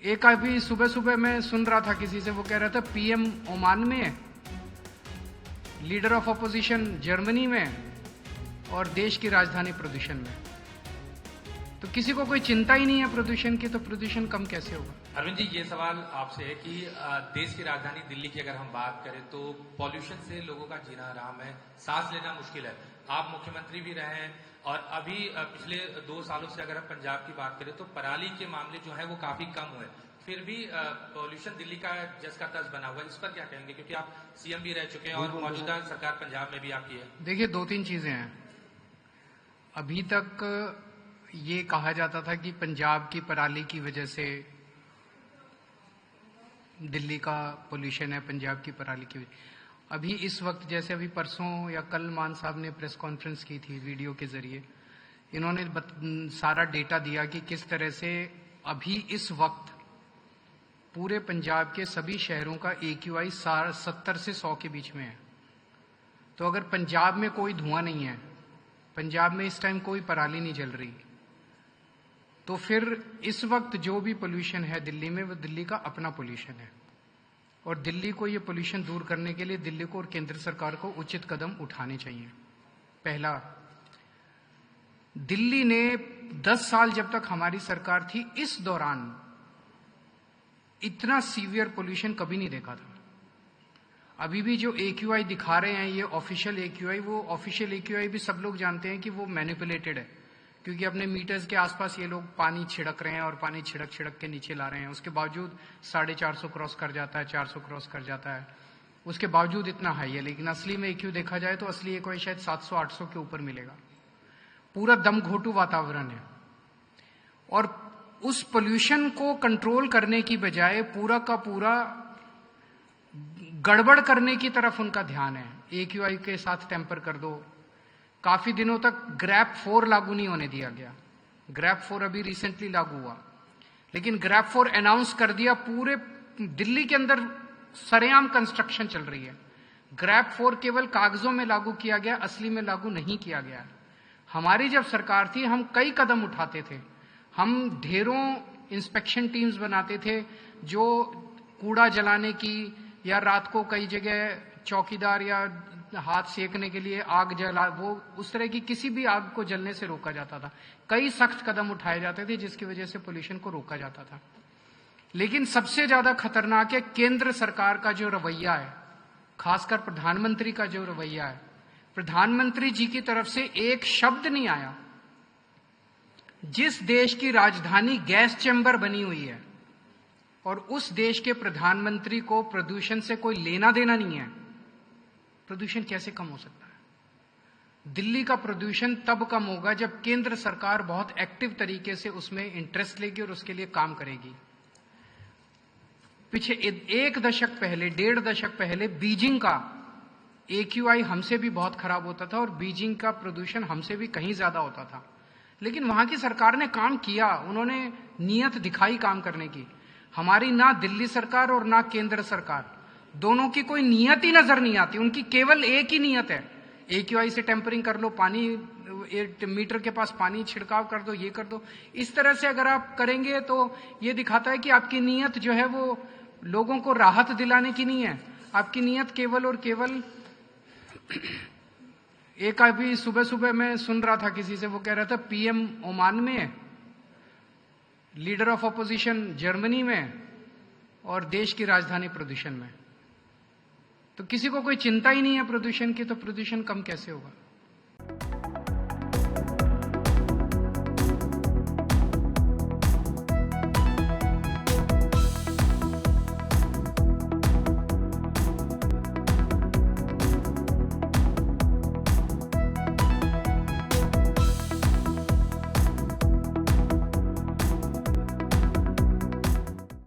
एक अभी सुबह सुबह मैं सुन रहा था किसी से, वो कह रहा था पीएम ओमान में, लीडर ऑफ अपोजिशन जर्मनी में और देश की राजधानी प्रदूषण में। तो किसी को कोई चिंता ही नहीं है प्रदूषण की, तो प्रदूषण कम कैसे होगा? अरविंद जी, ये सवाल आपसे है कि देश की राजधानी दिल्ली की अगर हम बात करें तो पॉल्यूशन से लोगों का जीना आराम है, सांस लेना मुश्किल है। आप मुख्यमंत्री भी रहे हैं और अभी पिछले 2 सालों से अगर हम पंजाब की बात करें तो पराली के मामले जो है वो काफी कम हुए, फिर भी पॉल्यूशन दिल्ली का जस का तस बना हुआ है। इस पर क्या कहेंगे, क्योंकि आप सीएम भी रह चुके हैं और मौजूदा सरकार पंजाब में भी आपकी है। देखिए, 2-3 चीजें हैं। अभी तक ये कहा जाता था कि पंजाब की पराली की वजह से दिल्ली का पोल्यूशन है, पंजाब की पराली की वजह। अभी इस वक्त, जैसे अभी परसों या कल मान साहब ने प्रेस कॉन्फ्रेंस की थी वीडियो के जरिए, इन्होंने सारा डेटा दिया कि किस तरह से अभी इस वक्त पूरे पंजाब के सभी शहरों का AQI 70 से 100 के बीच में है। तो अगर पंजाब में कोई धुआं नहीं है, पंजाब में इस टाइम कोई पराली नहीं जल रही, तो फिर इस वक्त जो भी पोल्यूशन है दिल्ली में, वो दिल्ली का अपना पोल्यूशन है। और दिल्ली को ये पोल्यूशन दूर करने के लिए दिल्ली को और केंद्र सरकार को उचित कदम उठाने चाहिए। पहला, दिल्ली ने 10 साल जब तक हमारी सरकार थी, इस दौरान इतना सीवियर पोल्यूशन कभी नहीं देखा था। अभी भी जो AQI दिखा रहे हैं, ये ऑफिशियल AQI, वो ऑफिशियल AQI भी सब लोग जानते हैं कि वो मैनिपुलेटेड है, क्योंकि अपने मीटर्स के आसपास ये लोग पानी छिड़क रहे हैं और पानी छिड़क छिड़क के नीचे ला रहे हैं। उसके बावजूद 450 क्रॉस कर जाता है, 400 क्रॉस कर जाता है, उसके बावजूद इतना हाई है। लेकिन असली में AQ देखा जाए तो असली AQI शायद 700-800 के ऊपर मिलेगा। पूरा दम घोटू वातावरण है। और उस पोल्यूशन को कंट्रोल करने की बजाय पूरा का पूरा गड़बड़ करने की तरफ उनका ध्यान है। AQI के साथ टेम्पर कर दो। काफी दिनों तक ग्रैप 4 लागू नहीं होने दिया गया। ग्रैप 4 अभी रिसेंटली लागू हुआ, लेकिन ग्रैप 4 अनाउंस कर दिया। पूरे दिल्ली के अंदर सरेआम कंस्ट्रक्शन चल रही है। ग्रैप 4 केवल कागजों में लागू किया गया, असली में लागू नहीं किया गया। हमारी जब सरकार थी, हम कई कदम उठाते थे। हम ढेरों इंस्पेक्शन टीम्स बनाते थे जो कूड़ा जलाने की, या रात को कई जगह चौकीदार या हाथ सेकने के लिए आग जला, वो उस तरह की किसी भी आग को जलने से रोका जाता था। कई सख्त कदम उठाए जाते थे जिसकी वजह से पोल्यूशन को रोका जाता था। लेकिन सबसे ज्यादा खतरनाक है केंद्र सरकार का जो रवैया है, खासकर प्रधानमंत्री का जो रवैया है। प्रधानमंत्री जी की तरफ से एक शब्द नहीं आया। जिस देश की राजधानी गैस चैम्बर बनी हुई है और उस देश के प्रधानमंत्री को प्रदूषण से कोई लेना देना नहीं है, प्रदूषण कैसे कम हो सकता है? दिल्ली का प्रदूषण तब कम होगा जब केंद्र सरकार बहुत एक्टिव तरीके से उसमें इंटरेस्ट लेगी और उसके लिए काम करेगी। पीछे 1 दशक पहले, 1.5 दशक पहले बीजिंग का AQI हमसे भी बहुत खराब होता था और बीजिंग का प्रदूषण हमसे भी कहीं ज्यादा होता था। लेकिन वहां की सरकार ने काम किया, उन्होंने नीयत दिखाई काम करने की। हमारी ना दिल्ली सरकार और ना केंद्र सरकार, दोनों की कोई नियत ही नजर नहीं आती। उनकी केवल एक ही नियत है, AQI से टेम्परिंग कर लो, पानी मीटर के पास पानी छिड़काव कर दो, ये कर दो। इस तरह से अगर आप करेंगे तो ये दिखाता है कि आपकी नियत जो है वो लोगों को राहत दिलाने की नहीं है। आपकी नियत केवल और केवल एक अभी सुबह सुबह मैं सुन रहा था किसी से, वो कह रहा था पीएम ओमान में, लीडर ऑफ अपोजिशन जर्मनी में और देश की राजधानी प्रदूषण में। तो किसी को कोई चिंता ही नहीं है प्रदूषण की, तो प्रदूषण कम कैसे होगा?